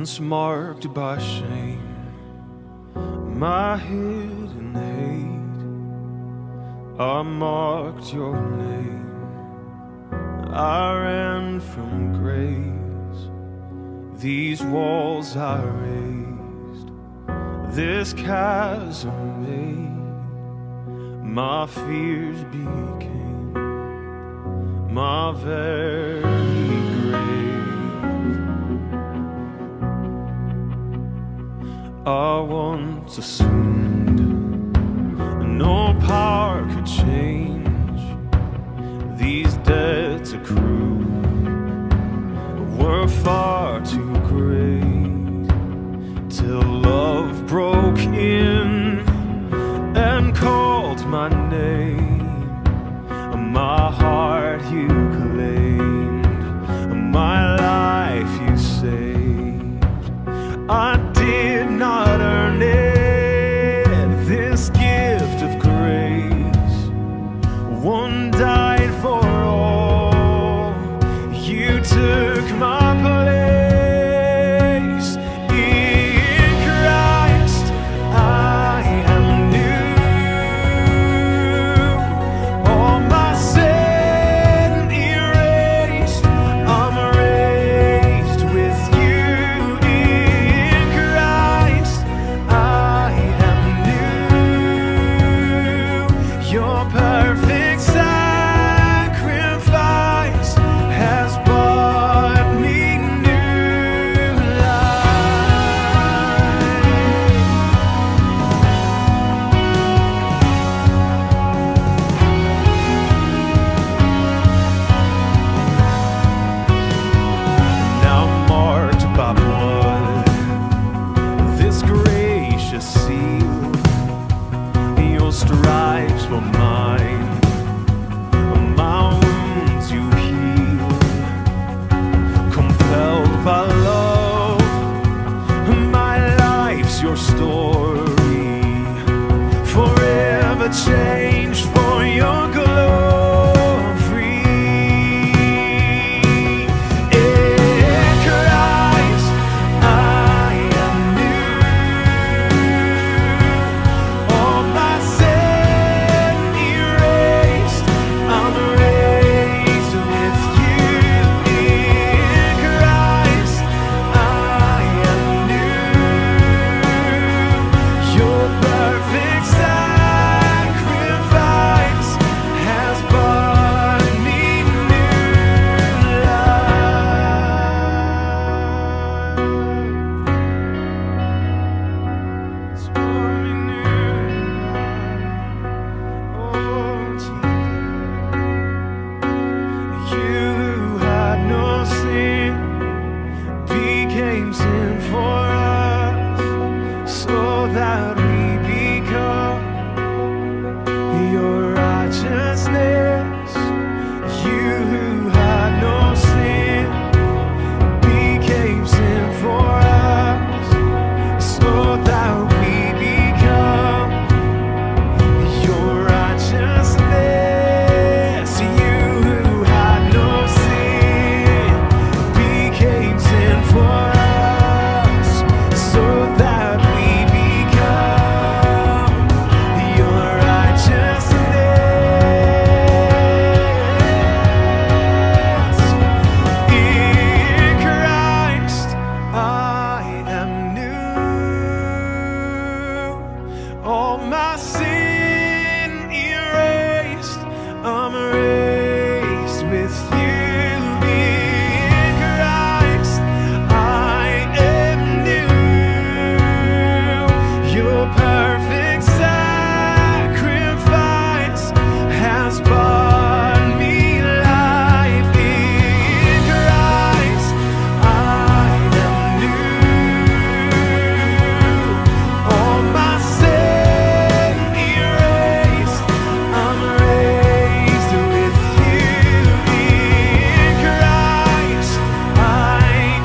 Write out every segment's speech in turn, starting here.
once marked by shame, my hidden hate, I marked your name. I ran from grace, these walls I raised, this chasm made, my fears became my very grave. I once assumed no power could change these debts accrued were far too great, till love broke in and called my name. My heart you claimed, my life you saved. I did not earn it, this gift of grace. One died for all, you took my place. In Christ I am new, all my sin erased, I'm raised with you. In Christ I am new, your perfect sacrifice has bought me new life. Now marked by blood, this gracious seal, your stripes were mine, my wounds you healed. Compelled by love, my life's your story, forever changed for your glory. In Christ I am new, all my sin erased, I'm raised with you. In Christ I am new, your perfect sacrifice has bought me new life. It's bought me new life. Oh Jesus, you who had no sin became sin for us, so that we become your righteousness. You who had no sin became sin for us, so that we become your righteousness. You who had no sin became sin for us, so that we become your righteousness. In Christ I am new, all my sin erased, I'm raised with you. In Christ I am new, your perfect sacrifice has bought me life. In Christ I am new, all my sin erased, I'm raised with you. In Christ I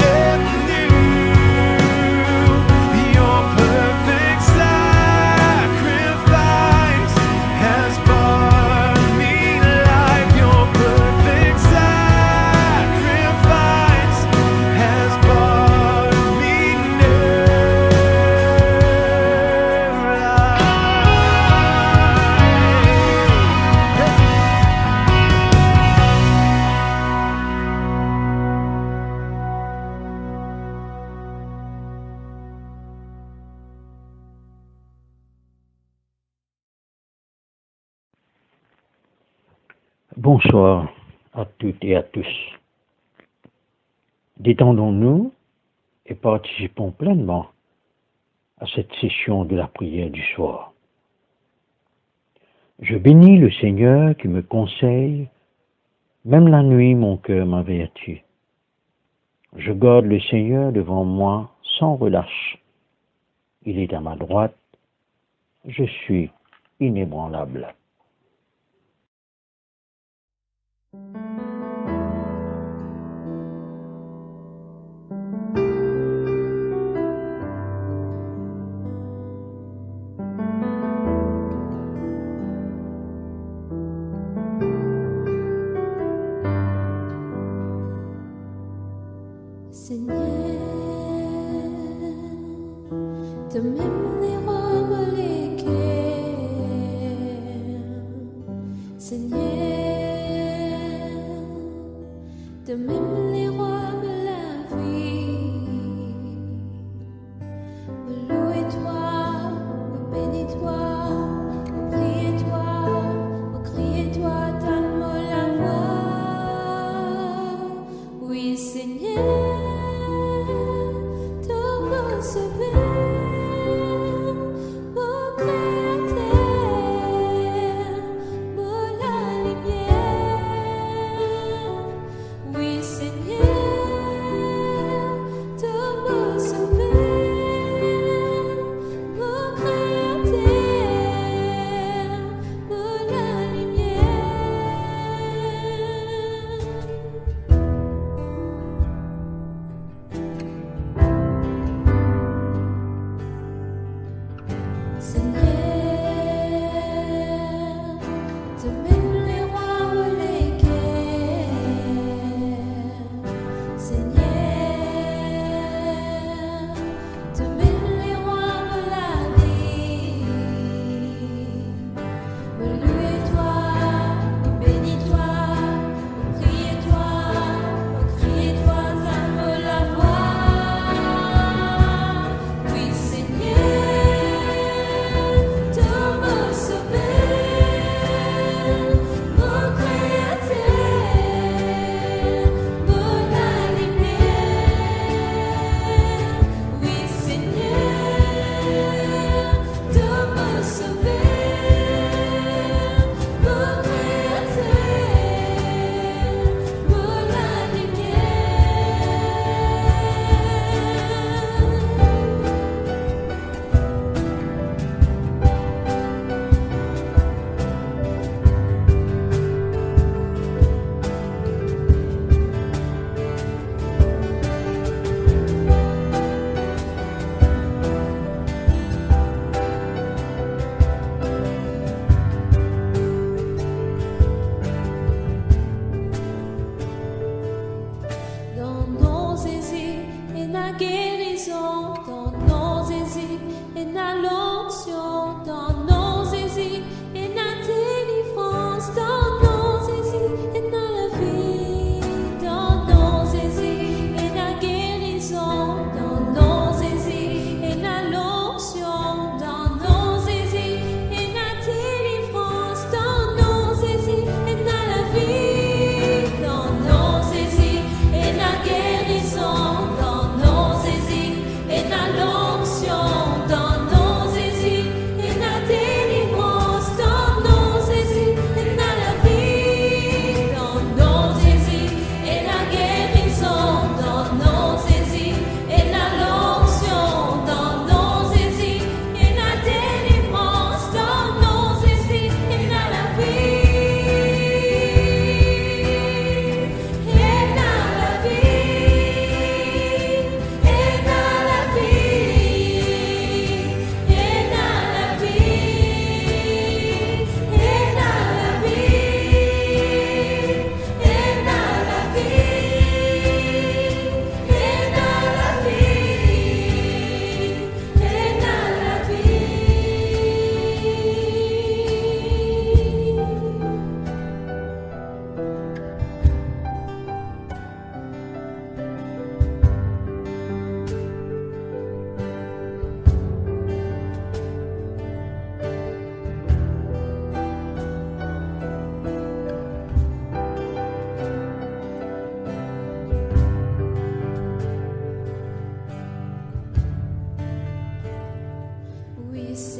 am new, your perfect sacrifice Bonsoir à toutes et à tous. Détendons-nous et participons pleinement à cette session de la prière du soir. Je bénis le Seigneur qui me conseille, même la nuit mon cœur m'avertit. Je garde le Seigneur devant moi sans relâche. Il est à ma droite, je suis inébranlable. Seigneur, de même les rois me l'équerrent. Seigneur, de même les rois me la vie. Me louer-toi, me bénis-toi, me prier-toi, me crier-toi, donne-moi la voix. Oui, Seigneur.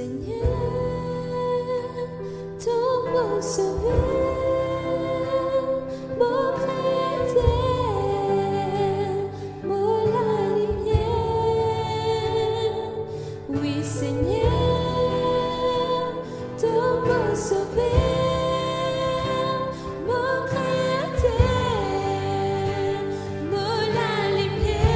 Seigneur, ton beau sauveur, mon chrétien, mon la lumière. Oui, Seigneur, ton beau sauveur, mon chrétien, mon la lumière.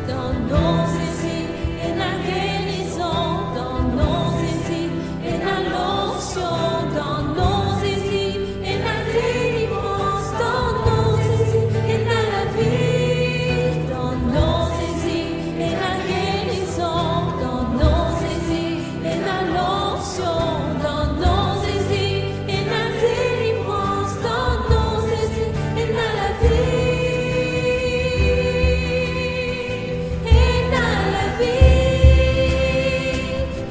Ton nom Jésus est la guérison, ton nom Jésus est la l'onction, ton nom Jésus est la délivrance, ton nom Jésus est la vie, ton nom Jésus est la guérison, ton nom Jésus est la l'onction, ton nom Jésus est la délivrance, ton nom Jésus est la vie. Et dans la vie,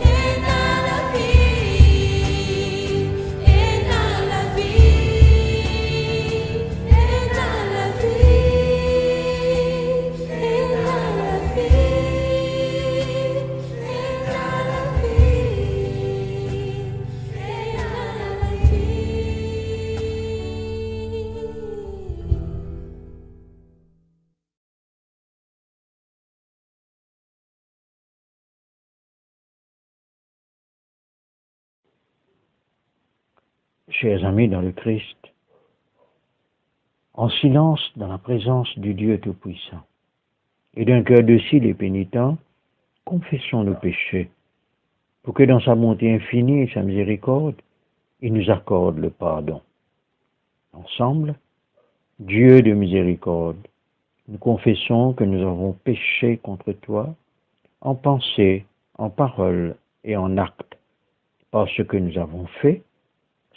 et dans la vie, et dans la vie, et dans la vie, et dans la vie, et dans la vie, et dans la vie. Chers amis dans le Christ, en silence dans la présence du Dieu Tout-Puissant, et d'un cœur docile et pénitent, confessons nos péchés, pour que dans sa bonté infinie et sa miséricorde, il nous accorde le pardon. Ensemble, Dieu de miséricorde, nous confessons que nous avons péché contre toi, en pensée, en parole et en acte, par ce que nous avons fait,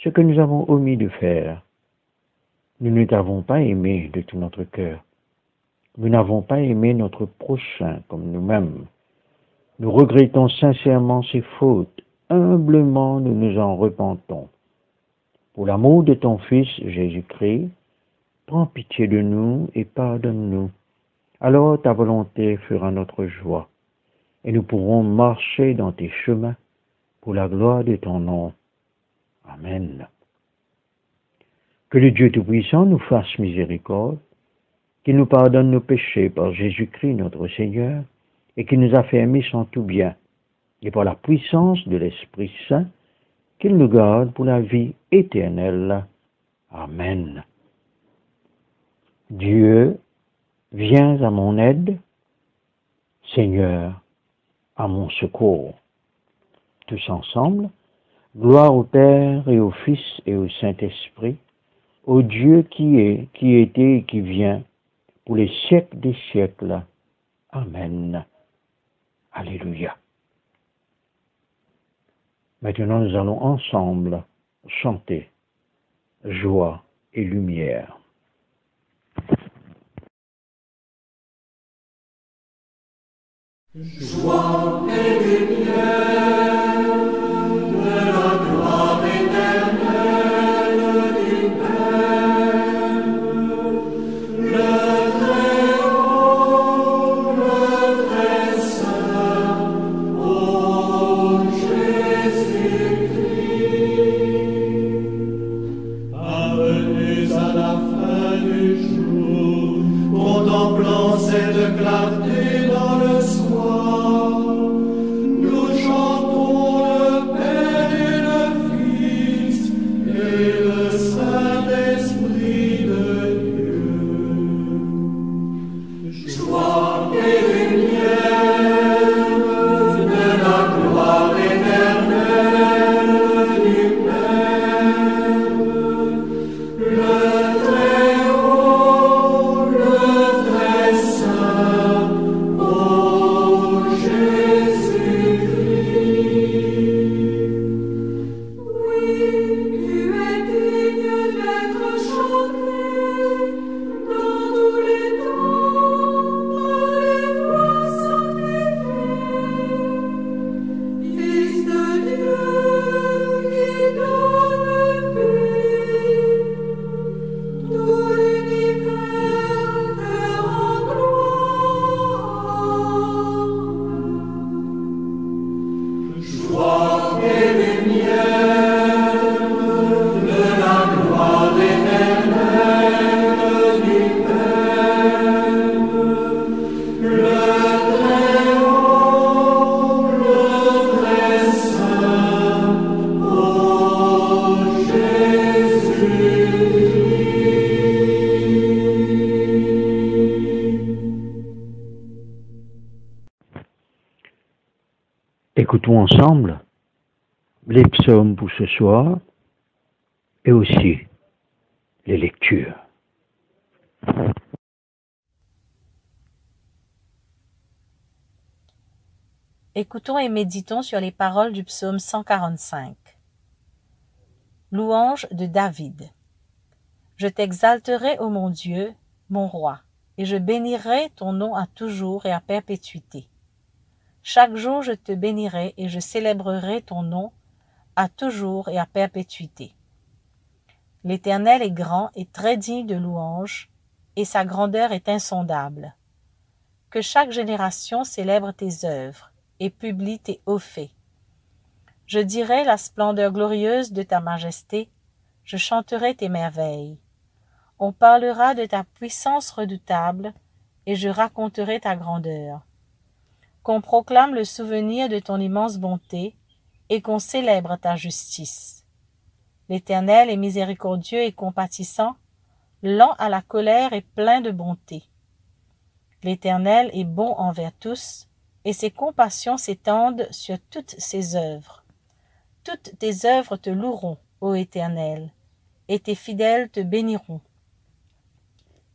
ce que nous avons omis de faire. Nous ne t'avons pas aimé de tout notre cœur. Nous n'avons pas aimé notre prochain comme nous-mêmes. Nous regrettons sincèrement ces fautes. Humblement, nous nous en repentons. Pour l'amour de ton Fils Jésus-Christ, prends pitié de nous et pardonne-nous. Alors ta volonté fera notre joie, et nous pourrons marcher dans tes chemins pour la gloire de ton nom. Amen. Que le Dieu Tout-Puissant nous fasse miséricorde, qu'il nous pardonne nos péchés par Jésus-Christ notre Seigneur, et qu'il nous affermisse en tout bien, et par la puissance de l'Esprit Saint, qu'il nous garde pour la vie éternelle. Amen. Dieu, viens à mon aide, Seigneur, à mon secours. Tous ensemble, gloire au Père et au Fils et au Saint-Esprit, au Dieu qui est, qui était et qui vient, pour les siècles des siècles. Amen. Alléluia. Maintenant, nous allons ensemble chanter joie et lumière. Joie et lumière, de la gloire éternelle du Père, le Très-Haut, le Très-Saint, ô Jésus-Christ. Avenus à la fin du jour, contemplant cette clarté dans le soir, nous chantons le Écoutons ensemble les psaumes pour ce soir et aussi les lectures. Écoutons et méditons sur les paroles du psaume 145. Louange de David. Je t'exalterai, ô mon Dieu, mon roi, et je bénirai ton nom à toujours et à perpétuité. Chaque jour je te bénirai et je célébrerai ton nom à toujours et à perpétuité. L'Éternel est grand et très digne de louange, et sa grandeur est insondable. Que chaque génération célèbre tes œuvres et publie tes hauts faits. Je dirai la splendeur glorieuse de ta majesté, je chanterai tes merveilles. On parlera de ta puissance redoutable, et je raconterai ta grandeur. Qu'on proclame le souvenir de ton immense bonté, et qu'on célèbre ta justice. L'Éternel est miséricordieux et compatissant, lent à la colère et plein de bonté. L'Éternel est bon envers tous, et ses compassions s'étendent sur toutes ses œuvres. Toutes tes œuvres te loueront, ô Éternel, et tes fidèles te béniront.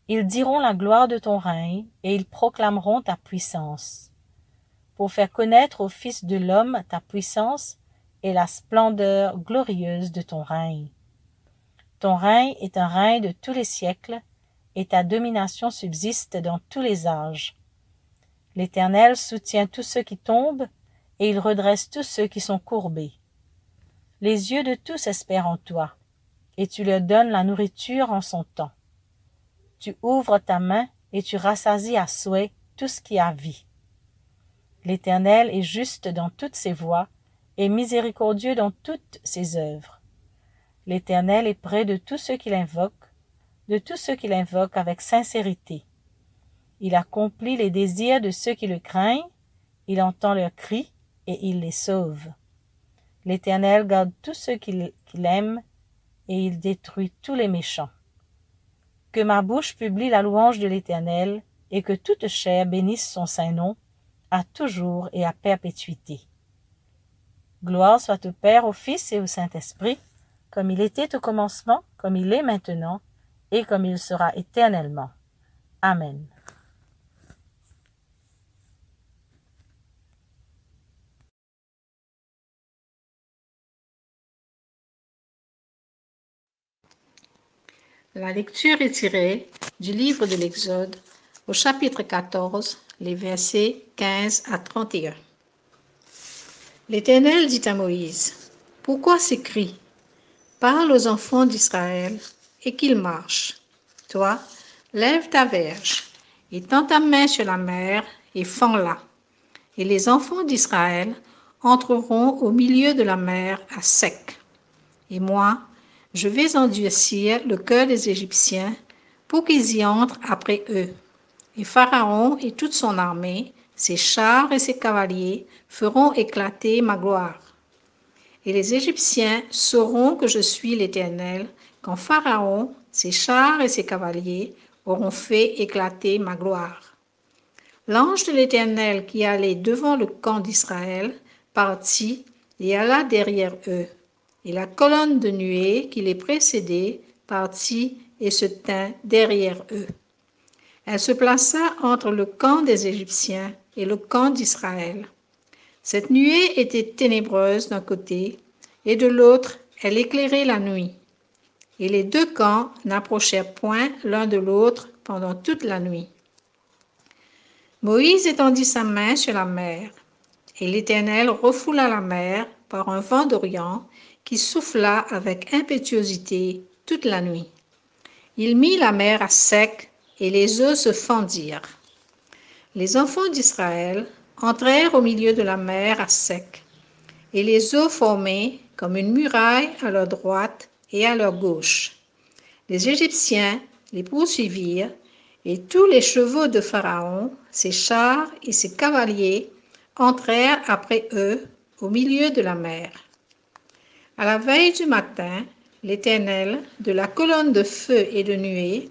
Ils diront la gloire de ton règne, et ils proclameront ta puissance. Pour faire connaître aux fils de l'homme ta puissance et la splendeur glorieuse de ton règne. Ton règne est un règne de tous les siècles, et ta domination subsiste dans tous les âges. L'Éternel soutient tous ceux qui tombent, et il redresse tous ceux qui sont courbés. Les yeux de tous espèrent en toi, et tu leur donnes la nourriture en son temps. Tu ouvres ta main, et tu rassasies à souhait tout ce qui a vie. L'Éternel est juste dans toutes ses voies, et miséricordieux dans toutes ses œuvres. L'Éternel est près de tous ceux qui l'invoquent, avec sincérité. Il accomplit les désirs de ceux qui le craignent, il entend leurs cris, et il les sauve. L'Éternel garde tous ceux qui l'aiment, et il détruit tous les méchants. Que ma bouche publie la louange de l'Éternel, et que toute chair bénisse son saint nom, à toujours et à perpétuité. Gloire soit au Père, au Fils et au Saint-Esprit, comme il était au commencement, comme il est maintenant, et comme il sera éternellement. Amen. La lecture est tirée du livre de l'Exode, au chapitre 14, les versets 15 à 31. L'Éternel dit à Moïse, « Pourquoi ces cris ? Parle aux enfants d'Israël et qu'ils marchent. Toi, lève ta verge, et tends ta main sur la mer et fends-la. Et les enfants d'Israël entreront au milieu de la mer à sec. Et moi, je vais endurcir le cœur des Égyptiens pour qu'ils y entrent après eux. Et Pharaon et toute son armée, ses chars et ses cavaliers feront éclater ma gloire. Et les Égyptiens sauront que je suis l'Éternel quand Pharaon, ses chars et ses cavaliers auront fait éclater ma gloire. » L'ange de l'Éternel qui allait devant le camp d'Israël partit et alla derrière eux. Et la colonne de nuée qui les précédait partit et se tint derrière eux. Elle se plaça entre le camp des Égyptiens et le camp d'Israël. Cette nuée était ténébreuse d'un côté, et de l'autre, elle éclairait la nuit. Et les deux camps n'approchèrent point l'un de l'autre pendant toute la nuit. Moïse étendit sa main sur la mer, et l'Éternel refoula la mer par un vent d'Orient qui souffla avec impétuosité toute la nuit. Il mit la mer à sec, et les eaux se fendirent. Les enfants d'Israël entrèrent au milieu de la mer à sec, et les eaux formaient comme une muraille à leur droite et à leur gauche. Les Égyptiens les poursuivirent, et tous les chevaux de Pharaon, ses chars et ses cavaliers entrèrent après eux au milieu de la mer. À la veille du matin, l'Éternel, de la colonne de feu et de nuée,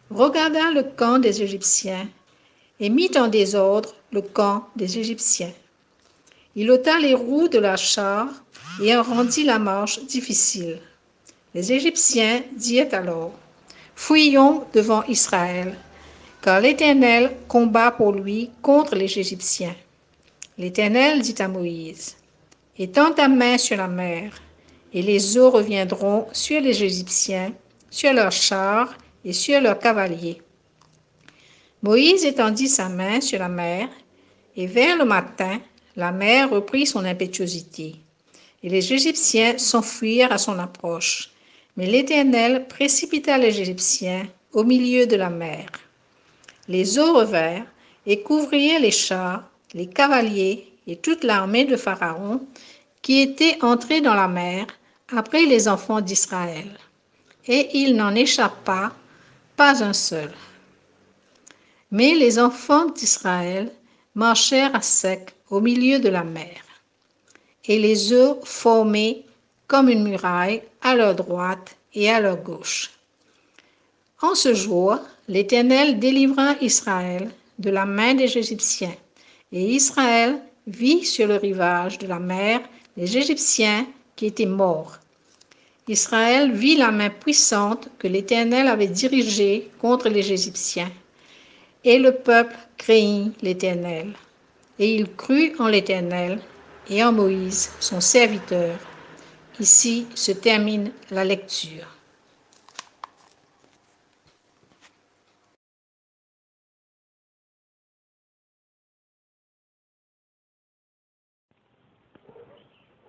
regarda le camp des Égyptiens et mit en désordre le camp des Égyptiens. Il ôta les roues de la char et en rendit la marche difficile. Les Égyptiens dirent alors, « Fuyons devant Israël, car l'Éternel combat pour lui contre les Égyptiens. » L'Éternel dit à Moïse, « Étends ta main sur la mer, et les eaux reviendront sur les Égyptiens, sur leurs chars et sur leurs cavaliers. » Moïse étendit sa main sur la mer, et vers le matin, la mer reprit son impétuosité, et les Égyptiens s'enfuirent à son approche. Mais l'Éternel précipita les Égyptiens au milieu de la mer. Les eaux revinrent et couvrirent les chars, les cavaliers et toute l'armée de Pharaon qui était entrée dans la mer après les enfants d'Israël. Et il n'en échappa pas un seul. Mais les enfants d'Israël marchèrent à sec au milieu de la mer, et les eaux formaient comme une muraille à leur droite et à leur gauche. En ce jour, l'Éternel délivra Israël de la main des Égyptiens, et Israël vit sur le rivage de la mer les Égyptiens qui étaient morts. Israël vit la main puissante que l'Éternel avait dirigée contre les Égyptiens. Et le peuple craignit l'Éternel, et il crut en l'Éternel et en Moïse, son serviteur. Ici se termine la lecture.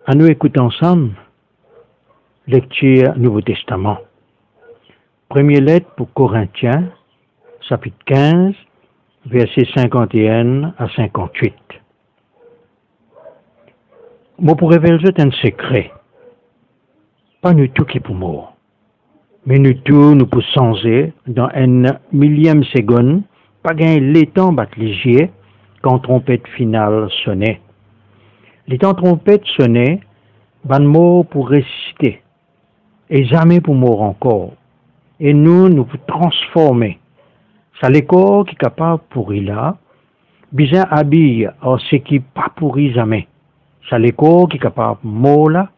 À nous écouter ensemble, lecture Nouveau Testament. Première lettre pour Corinthiens, chapitre 15, versets 51 à 58. Moi pour révéler un secret. Pas nous tout qui pour mort, mais nous tout nous pour changer dans un millième seconde, pas gagner les temps battre léger quand trompette finale sonnait. Les temps trompette sonnait, ban mort pour ressusciter, et jamais pour mort encore. Et nous pour transformer. Ça les corps qui est capable pourri là, bien habille en ce qui pas pourri jamais. Ça les corps qui est capable mort là,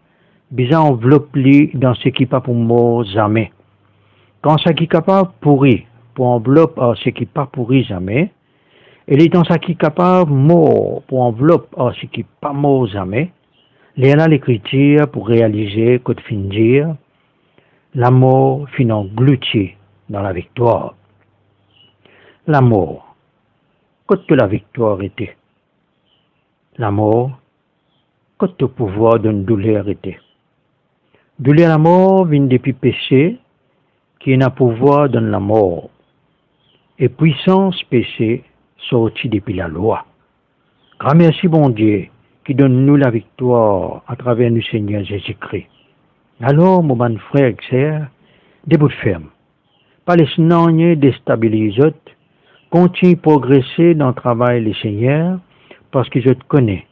bien enveloppe dans ce qui pas pour mort jamais. Quand ça qui est capable pourri, pour enveloppe en ce qui pas pourri jamais, et les dans ça qui est capable mort, pour enveloppe en ce qui pas mort jamais, les là l'écriture pour réaliser que de fin dire, la mort fin engloutie dans la victoire. La mort, qu'est-ce que la victoire était? La mort, qu'est-ce que le pouvoir d'une douleur était? Douleur la mort vient depuis péché, qui est un pouvoir dans la mort, et puissance péché sortie depuis la loi. Grand merci bon Dieu, qui donne nous la victoire à travers nous Seigneur Jésus-Christ. Alors, mon bon frère et sœur, debout de ferme, pas les snogner déstabiliser, continue à progresser dans le travail du Seigneur, parce que je te connais,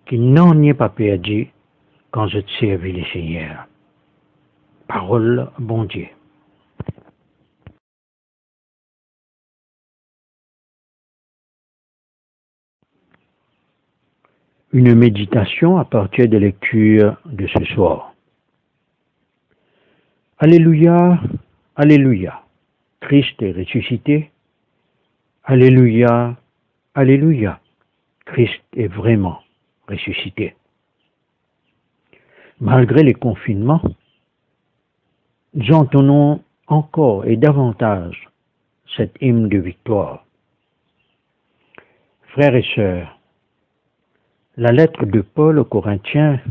qui n'en est pas perdu quand je te servis le Seigneur. Parole, bon Dieu. Une méditation à partir des lectures de ce soir. Alléluia, Alléluia, Christ est ressuscité. Alléluia, Alléluia, Christ est vraiment ressuscité. Malgré les confinements, nous entendons encore et davantage cette hymne de victoire. Frères et sœurs, la lettre de Paul aux Corinthiens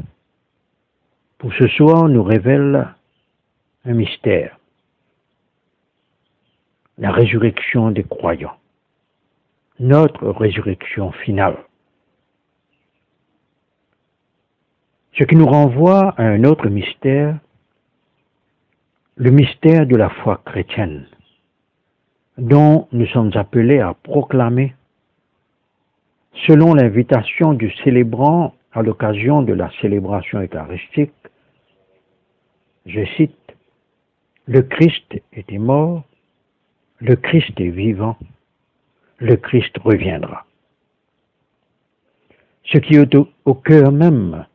pour ce soir nous révèle un mystère, la résurrection des croyants, notre résurrection finale. Ce qui nous renvoie à un autre mystère, le mystère de la foi chrétienne, dont nous sommes appelés à proclamer, selon l'invitation du célébrant à l'occasion de la célébration eucharistique, je cite, « Le Christ était mort, le Christ est vivant, le Christ reviendra. » ce qui est au cœur même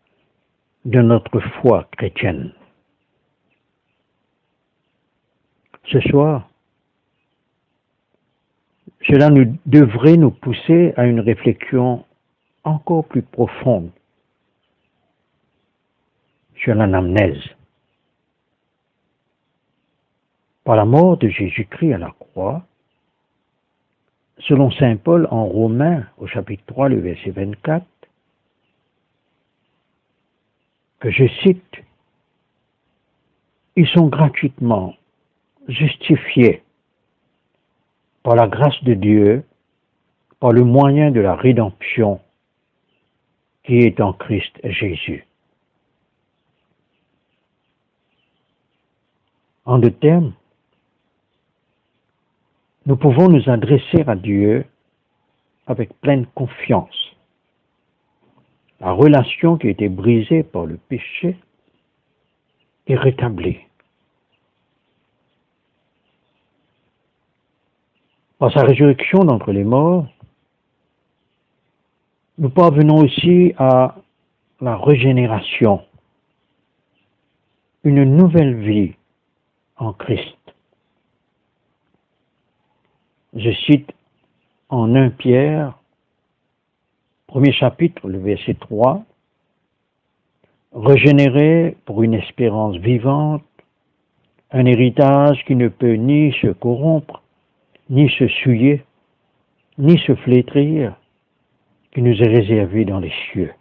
de notre foi chrétienne. Ce soir, cela devrait nous pousser à une réflexion encore plus profonde sur l'anamnèse. Par la mort de Jésus-Christ à la croix, selon saint Paul en Romains au chapitre 3, le verset 24, que je cite, « Ils sont gratuitement justifiés par la grâce de Dieu, par le moyen de la rédemption qui est en Christ Jésus. » En d'autres termes, nous pouvons nous adresser à Dieu avec pleine confiance. La relation qui a été brisée par le péché est rétablie. Par sa résurrection d'entre les morts, nous parvenons aussi à la régénération, une nouvelle vie en Christ. Je cite en 1 Pierre, premier chapitre, le verset 3, « Régénéré pour une espérance vivante, un héritage qui ne peut ni se corrompre, ni se souiller, ni se flétrir, qui nous est réservé dans les cieux. »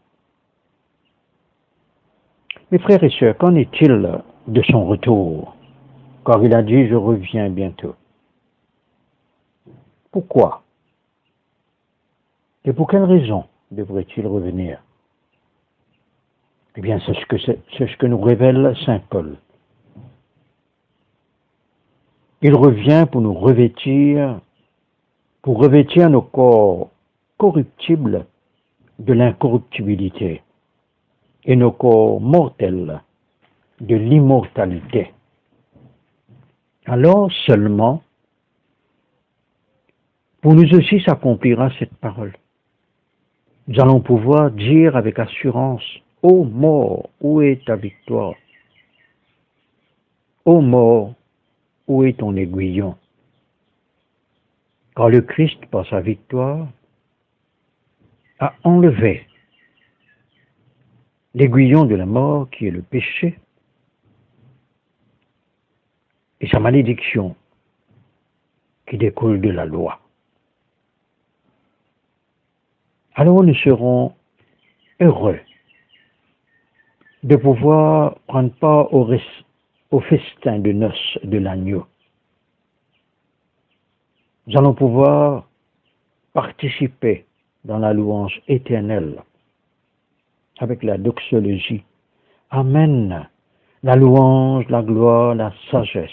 Mes frères et sœurs, qu'en est-il de son retour? Car il a dit, je reviens bientôt. Pourquoi? Et pour quelle raison devrait-il revenir? Eh bien, c'est ce que nous révèle saint Paul. Il revient pour nous revêtir, pour revêtir nos corps corruptibles de l'incorruptibilité et nos corps mortels de l'immortalité. Alors seulement, pour nous aussi s'accomplira cette parole. Nous allons pouvoir dire avec assurance, « Ô mort, où est ta victoire? Ô mort, où est ton aiguillon? » Car le Christ, par sa victoire, a enlevé l'aiguillon de la mort qui est le péché et sa malédiction qui découle de la loi. Alors nous serons heureux de pouvoir prendre part au festin de noces de l'agneau. Nous allons pouvoir participer dans la louange éternelle avec la doxologie. Amen. La louange, la gloire, la sagesse,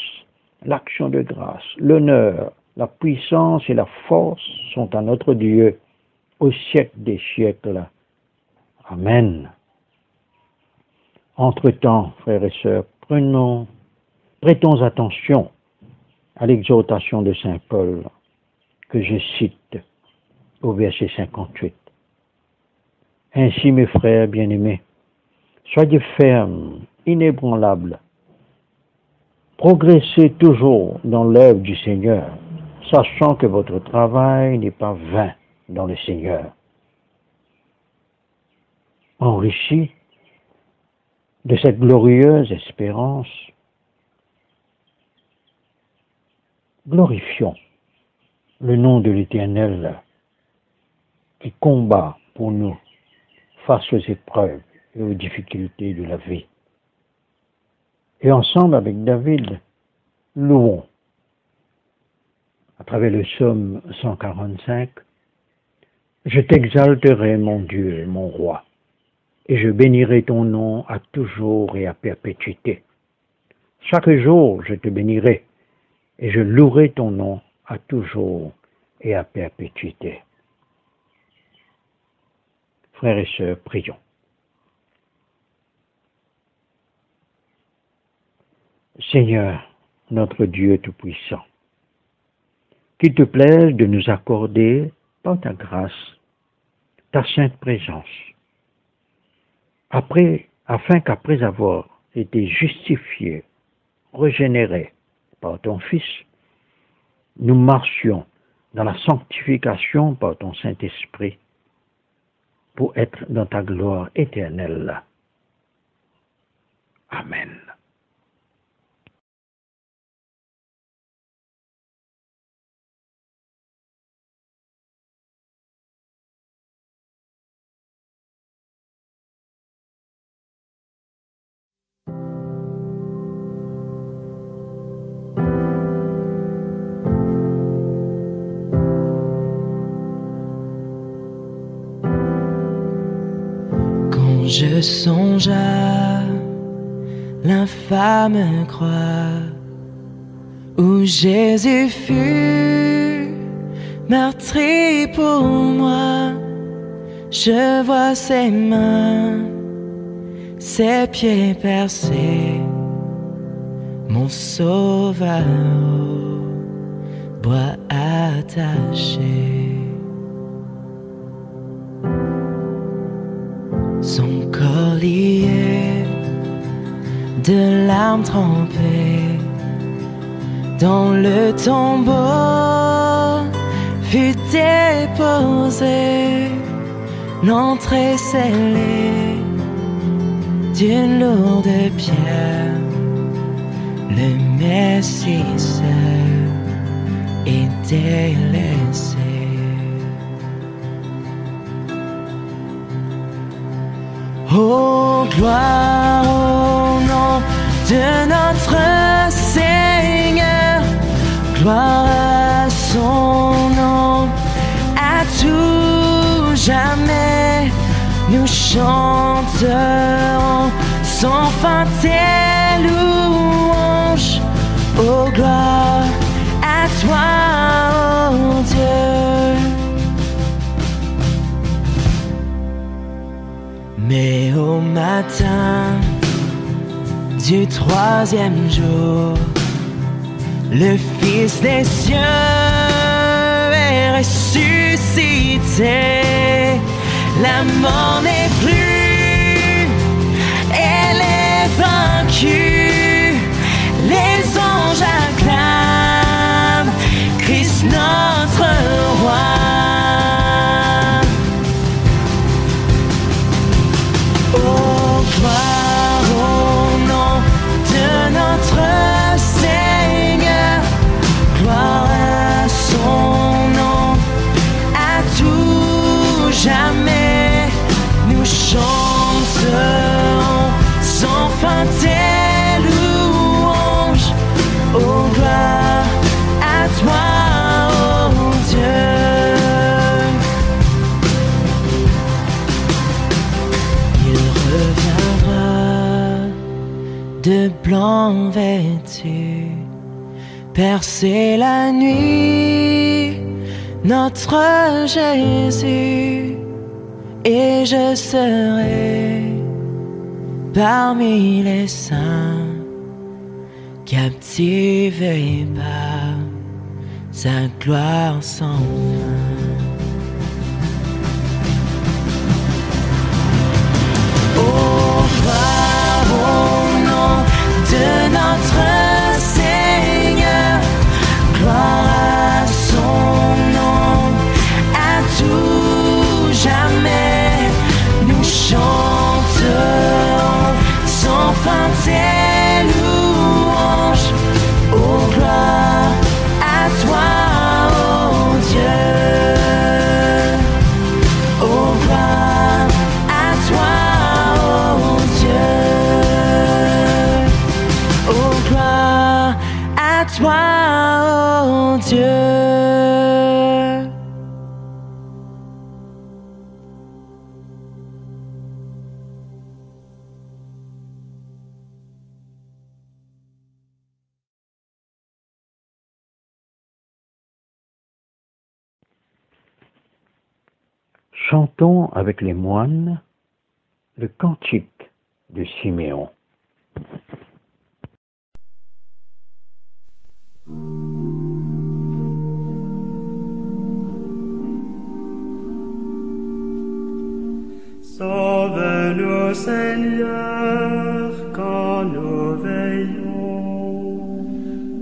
l'action de grâce, l'honneur, la puissance et la force sont à notre Dieu au siècle des siècles. Amen. Entre-temps, frères et sœurs, prêtons attention à l'exhortation de saint Paul que je cite au verset 58. Ainsi, mes frères bien-aimés, soyez fermes, inébranlables, progressez toujours dans l'œuvre du Seigneur, sachant que votre travail n'est pas vain dans le Seigneur. Enrichis de cette glorieuse espérance, glorifions le nom de l'Éternel qui combat pour nous face aux épreuves et aux difficultés de la vie. Et ensemble avec David, louons à travers le psaume 145, « Je t'exalterai, mon Dieu, mon roi, et je bénirai ton nom à toujours et à perpétuité. Chaque jour, je te bénirai, et je louerai ton nom à toujours et à perpétuité. » Frères et sœurs, prions. Seigneur, notre Dieu Tout-Puissant, qu'il te plaise de nous accorder, par ta grâce, ta sainte présence, afin qu'après avoir été justifiés, régénérés par ton Fils, nous marchions dans la sanctification par ton Saint-Esprit pour être dans ta gloire éternelle. Amen. Quand je songe à l'infâme croix où Jésus fut meurtri pour moi, je vois ses mains, ses pieds percés, mon sauveur au bois attaché. Son corps lié de larmes trempées dans le tombeau fut déposé, l'entrée scellée d'une lourde pierre, le Messie seul est délaissé. Oh, gloire au nom de notre Seigneur, gloire à son nom, à tout jamais. Nous chanterons sans fin tes louanges. Oh, gloire à toi, oh Dieu. Mais au matin du troisième jour, le Fils des cieux est ressuscité. La mort n'est plus, elle est vaincue. Les anges acclament Christ notre roi. Oh, gloire au nom de notre Seigneur, gloire à son nom, à tout jamais. Nous chanterons sans fin tes louanges. Oh, gloire à toi, oh Dieu. De blanc vêtu, percer la nuit, notre Jésus, et je serai parmi les saints, captivé par sa gloire sans fin. De notre Seigneur, gloire à son nom, à tout jamais. Nous chanterons sans fin tes louanges. Oh, gloire à toi, oh Dieu. Oh, gloire à toi, oh Dieu. À toi, oh Dieu. Chantons avec les moines le cantique de Siméon. Sauve-nous, Seigneur, quand nous veillons.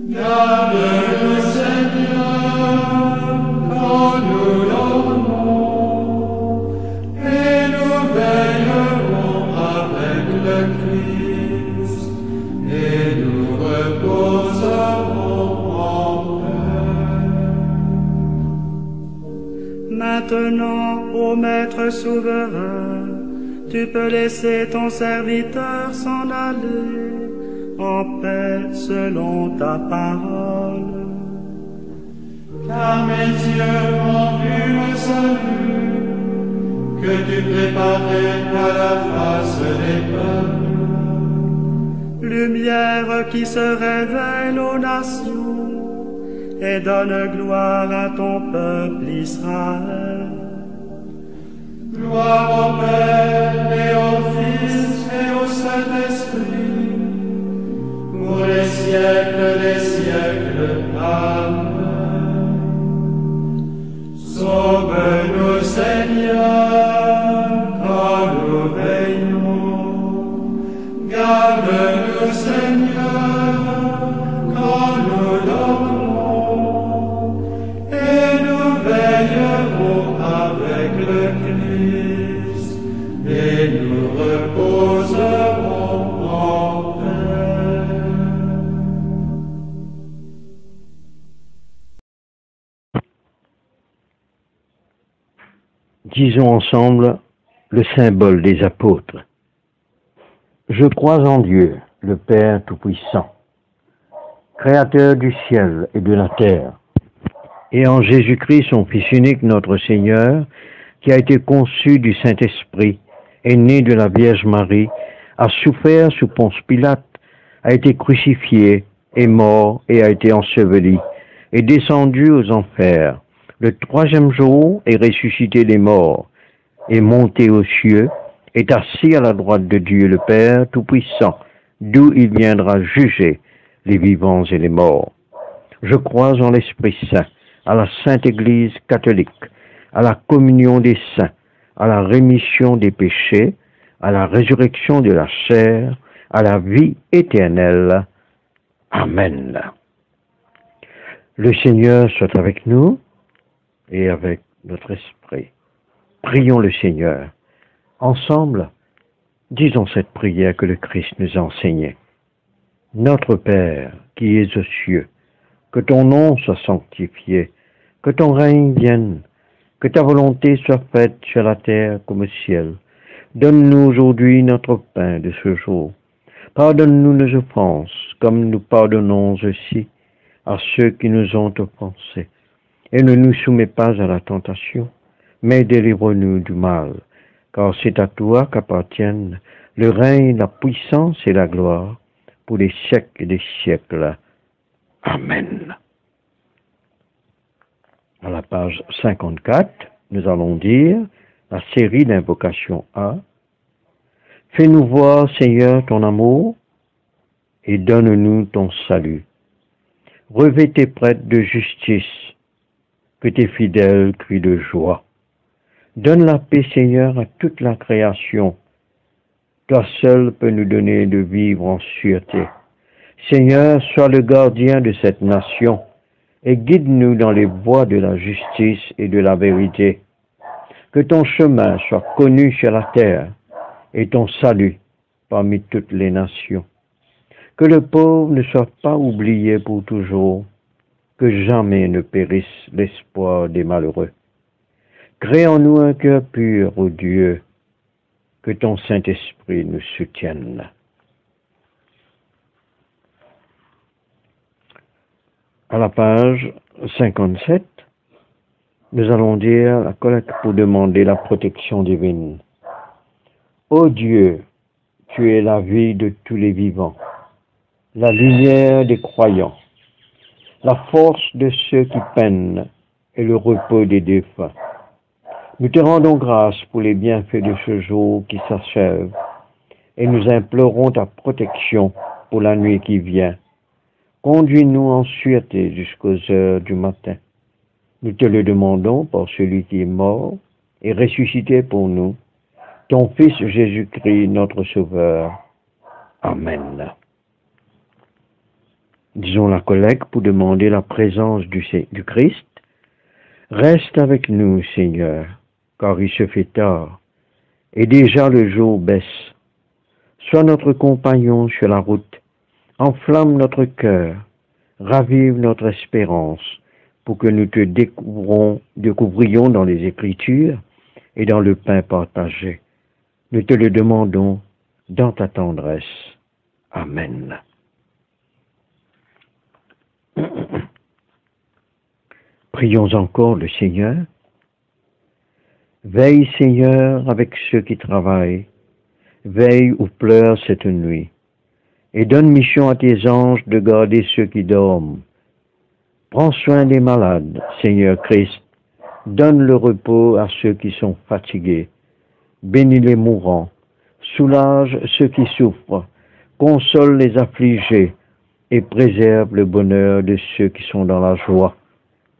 Garde-nous, Seigneur, quand nous dormons, et nous veillerons avec le Christ, et nous reposerons en paix. Maintenant, ô Maître souverain, tu peux laisser ton serviteur s'en aller en paix selon ta parole. Car mes yeux ont vu le salut que tu préparais à la face des peuples. Lumière qui se révèle aux nations et donne gloire à ton peuple Israël. Gloire au Père et au Fils et au Saint-Esprit, pour les siècles des siècles. Amen. Sauve-nous, Seigneur, quand nous veillons. Garde-nous, Seigneur, quand nous dormons, et nous veillerons avec le Christ, et nous reposerons en paix. Disons ensemble le symbole des apôtres. Je crois en Dieu, le Père Tout-Puissant, Créateur du ciel et de la terre, et en Jésus-Christ, son Fils unique, notre Seigneur, qui a été conçu du Saint-Esprit, est né de la Vierge Marie, a souffert sous Ponce Pilate, a été crucifié, est mort et a été enseveli, est descendu aux enfers. Le troisième jour est ressuscité des morts, est monté aux cieux, est assis à la droite de Dieu le Père Tout-Puissant, d'où il viendra juger les vivants et les morts. Je crois en l'Esprit Saint, à la Sainte Église catholique, à la communion des saints, à la rémission des péchés, à la résurrection de la chair, à la vie éternelle. Amen. Le Seigneur soit avec nous et avec notre esprit. Prions le Seigneur. Ensemble, disons cette prière que le Christ nous a enseignée. Notre Père, qui es aux cieux, que ton nom soit sanctifié, que ton règne vienne, que ta volonté soit faite sur la terre comme au ciel. Donne-nous aujourd'hui notre pain de ce jour. Pardonne-nous nos offenses, comme nous pardonnons aussi à ceux qui nous ont offensés. Et ne nous soumets pas à la tentation, mais délivre-nous du mal, car c'est à toi qu'appartiennent le règne, la puissance et la gloire, pour les siècles des siècles. Amen. À la page 54, nous allons dire la série d'invocations A. Fais-nous voir, Seigneur, ton amour et donne-nous ton salut. Revêt tes prêtres de justice, que tes fidèles crient de joie. Donne la paix, Seigneur, à toute la création. Toi seul peux nous donner de vivre en sûreté. Seigneur, sois le gardien de cette nation et guide-nous dans les voies de la justice et de la vérité. Que ton chemin soit connu sur la terre et ton salut parmi toutes les nations. Que le pauvre ne soit pas oublié pour toujours, que jamais ne périsse l'espoir des malheureux. Crée en nous un cœur pur, ô Dieu, que ton Saint-Esprit nous soutienne. À la page 57, nous allons dire la collecte pour demander la protection divine. Ô Dieu, tu es la vie de tous les vivants, la lumière des croyants, la force de ceux qui peinent et le repos des défunts. Nous te rendons grâce pour les bienfaits de ce jour qui s'achève et nous implorons ta protection pour la nuit qui vient. Conduis-nous en sûreté jusqu'aux heures du matin. Nous te le demandons par celui qui est mort et ressuscité pour nous, ton Fils Jésus-Christ, notre Sauveur. Amen. Disons la collecte pour demander la présence du Christ. Reste avec nous, Seigneur, car il se fait tard, et déjà le jour baisse. Sois notre compagnon sur la route, enflamme notre cœur, ravive notre espérance, pour que nous te découvrions dans les Écritures et dans le pain partagé. Nous te le demandons dans ta tendresse. Amen. Prions encore le Seigneur. Veille, Seigneur, avec ceux qui travaillent. Veille ou pleure cette nuit. Et donne mission à tes anges de garder ceux qui dorment. Prends soin des malades, Seigneur Christ. Donne le repos à ceux qui sont fatigués. Bénis les mourants. Soulage ceux qui souffrent. Console les affligés. Et préserve le bonheur de ceux qui sont dans la joie.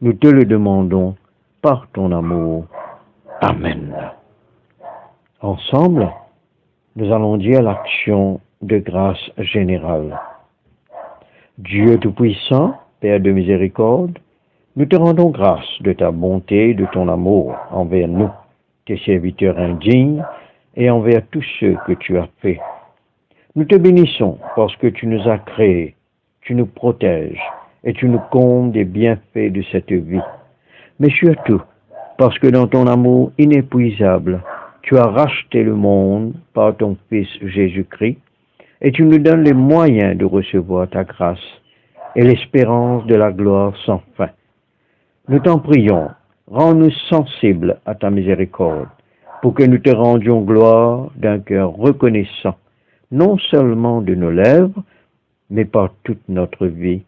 Nous te le demandons par ton amour. Amen. Ensemble, nous allons dire l'action de grâce générale. Dieu Tout-Puissant, Père de miséricorde, nous te rendons grâce de ta bonté et de ton amour envers nous, tes serviteurs indignes, et envers tous ceux que tu as faits. Nous te bénissons parce que tu nous as créés, tu nous protèges et tu nous combles des bienfaits de cette vie. Mais surtout, parce que dans ton amour inépuisable, tu as racheté le monde par ton Fils Jésus-Christ et tu nous donnes les moyens de recevoir ta grâce et l'espérance de la gloire sans fin. Nous t'en prions, rends-nous sensibles à ta miséricorde pour que nous te rendions gloire d'un cœur reconnaissant, non seulement de nos lèvres, mais par toute notre vie,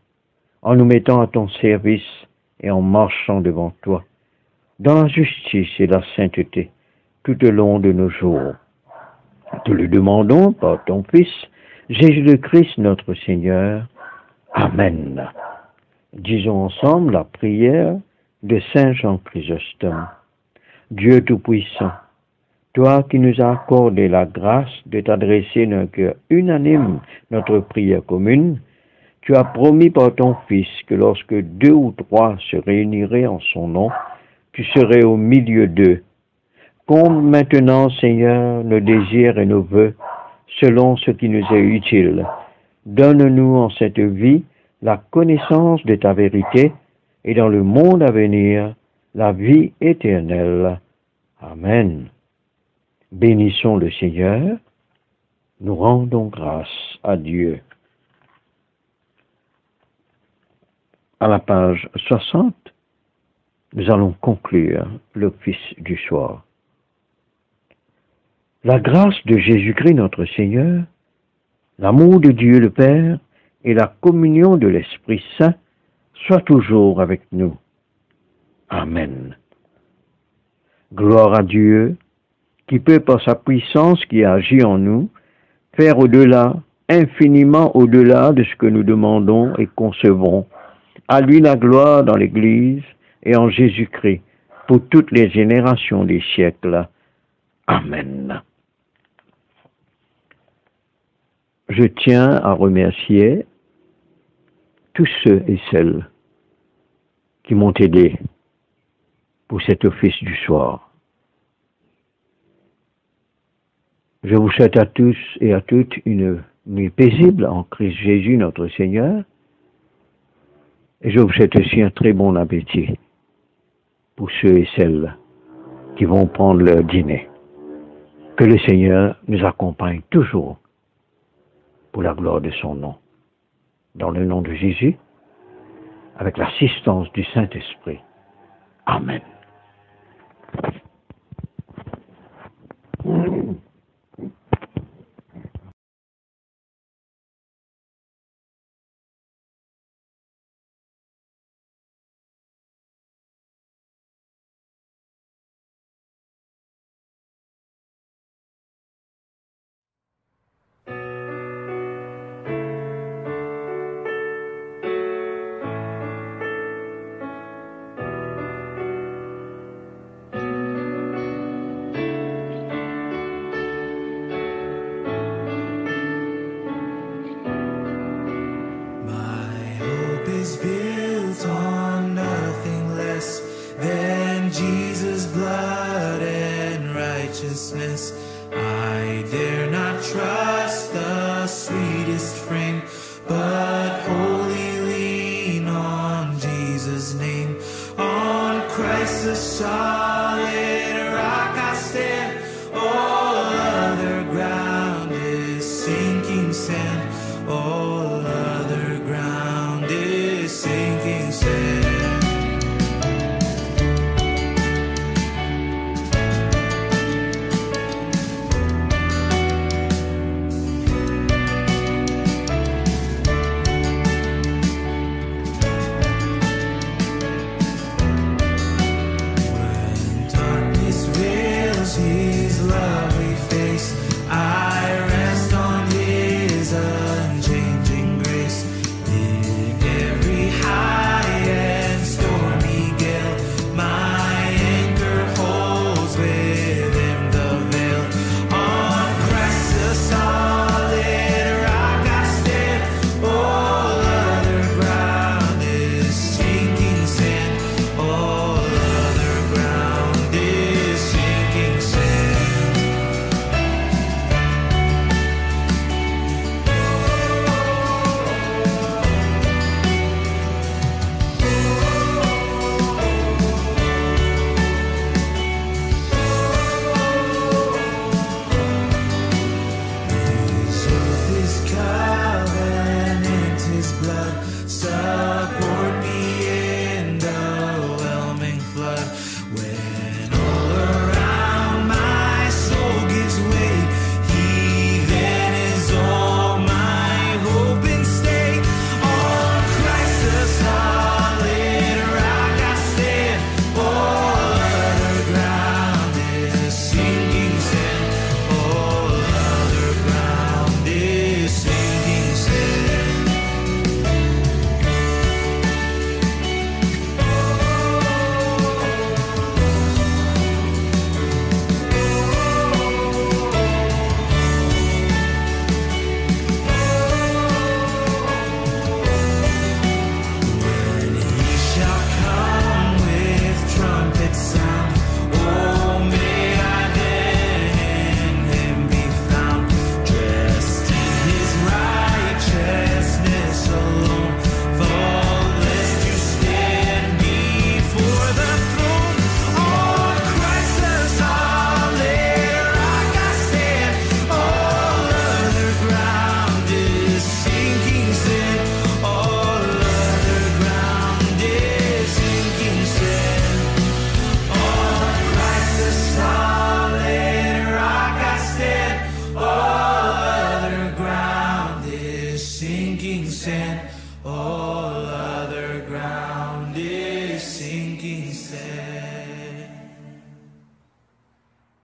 en nous mettant à ton service et en marchant devant toi, dans la justice et la sainteté, tout au long de nos jours. Te le demandons par ton Fils, Jésus-Christ notre Seigneur. Amen. Disons ensemble la prière de Saint Jean Chrysostome. Dieu Tout-Puissant, toi qui nous as accordé la grâce de t'adresser d'un cœur unanime notre prière commune, tu as promis par ton Fils que lorsque 2 ou 3 se réuniraient en son nom, tu serais au milieu d'eux. Comble maintenant, Seigneur, nos désirs et nos vœux, selon ce qui nous est utile. Donne-nous en cette vie la connaissance de ta vérité et dans le monde à venir, la vie éternelle. Amen. Bénissons le Seigneur. Nous rendons grâce à Dieu. À la page 60, nous allons conclure l'office du soir. La grâce de Jésus-Christ notre Seigneur, l'amour de Dieu le Père et la communion de l'Esprit Saint soient toujours avec nous. Amen. Gloire à Dieu, qui peut par sa puissance qui agit en nous, faire au-delà, infiniment au-delà de ce que nous demandons et concevons. À lui la gloire dans l'Église et en Jésus-Christ, pour toutes les générations des siècles. Amen. Je tiens à remercier tous ceux et celles qui m'ont aidé pour cet office du soir. Je vous souhaite à tous et à toutes une nuit paisible en Christ Jésus notre Seigneur. Et je vous souhaite aussi un très bon appétit pour ceux et celles qui vont prendre leur dîner. Que le Seigneur nous accompagne toujours pour la gloire de son nom. Dans le nom de Jésus, avec l'assistance du Saint-Esprit. Amen. solid rock I stand. All other ground is sinking sand. All